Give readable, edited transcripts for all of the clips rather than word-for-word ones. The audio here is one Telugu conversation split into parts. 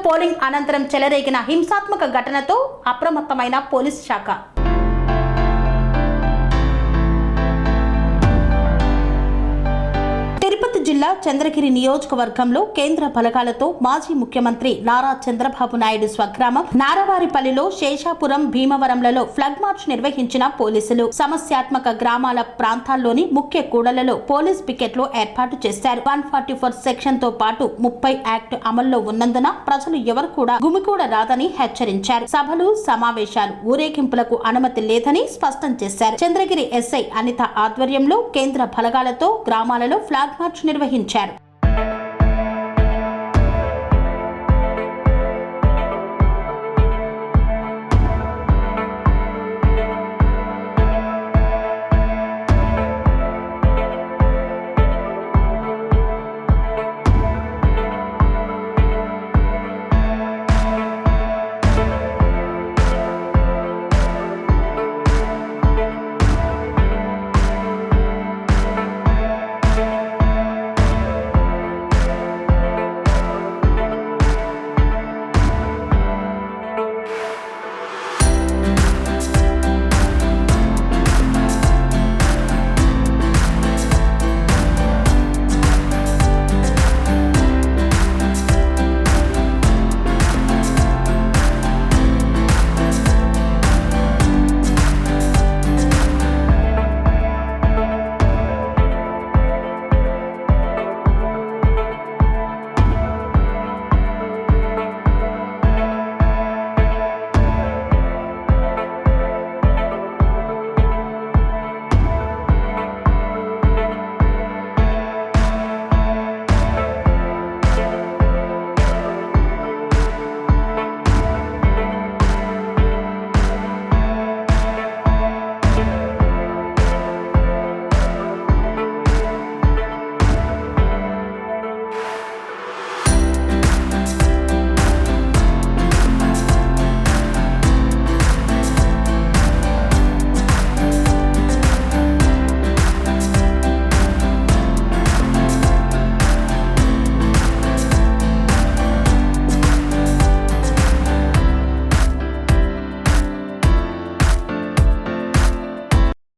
పోలింగ్ అనంతరం చెలరేగిన హింసాత్మక ఘటనతో అప్రమత్తమైన పోలీస్ శాఖ. తిరుపతి జిల్లా చంద్రగిరి నియోజకవర్గంలో కేంద్ర బలగాలతో మాజీ ముఖ్యమంత్రి నారా చంద్రబాబు నాయుడు స్వగ్రామం నారవారిపల్లిలో శేషాపురం భీమవరంలలో ఫ్లాగ్ మార్చ్ నిర్వహించిన పోలీసులు సమస్యాత్మక గ్రామాల ప్రాంతాల్లోని ముఖ్య కూడలలో పోలీస్ పికెట్లు ఏర్పాటు చేశారు. 144 సెక్షన్ తో పాటు 30 యాక్ట్ అమల్లో ఉన్నందున ప్రజలు ఎవరు కూడా గుమికూడ రాదని హెచ్చరించారు. సభలు సమావేశాలు ఊరేగింపులకు అనుమతి లేదని స్పష్టం చేశారు. చంద్రగిరి ఎస్ఐ అనిత ఆధ్వర్యంలో కేంద్ర బలగాలతో గ్రామాలలో ఫ్లాగ్ మార్చ్ నిర్వహించారు.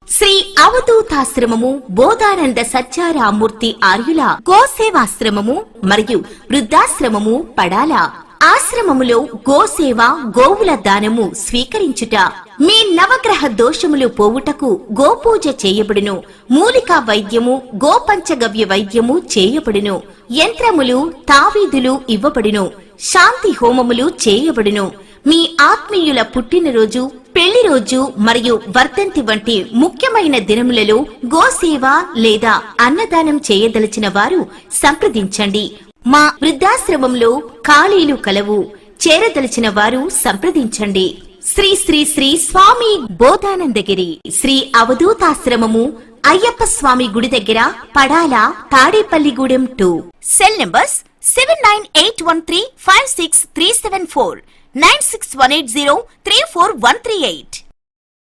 శ్రీ అవధూతాశ్రమము బోధానంద సత్యారామూర్తి ఆర్యుల గోసేవాశ్రమము మరియు వృద్ధాశ్రమము పడాల. ఆశ్రమములో గోసేవ గోవుల దానము స్వీకరించుట. మీ నవగ్రహ దోషములు పోవుటకు గోపూజ చేయబడును. మూలికా వైద్యము గోపంచగవ్య వైద్యము చేయబడును. యంత్రములు తావీదులు ఇవ్వబడును. శాంతి హోమములు చేయబడును. మీ ఆత్మీయుల పుట్టినరోజు పెళ్లి రోజు మరియు వర్ధంతి వంటి ముఖ్యమైన దినములలో గోసేవ లేదా అన్నదానం చేయదలిచిన వారు సంప్రదించండి. మా వృద్ధాశ్రమంలో ఖాళీలు కలవు. చేరదలిచిన వారు సంప్రదించండి. శ్రీ శ్రీ శ్రీ స్వామి బోధానందగిరి శ్రీ అవధూతాశ్రమము అయ్యప్ప స్వామి గుడి దగ్గర పడాల తాడేపల్లిగూడెం 2. Cell numbers 7981356374 9618034 138.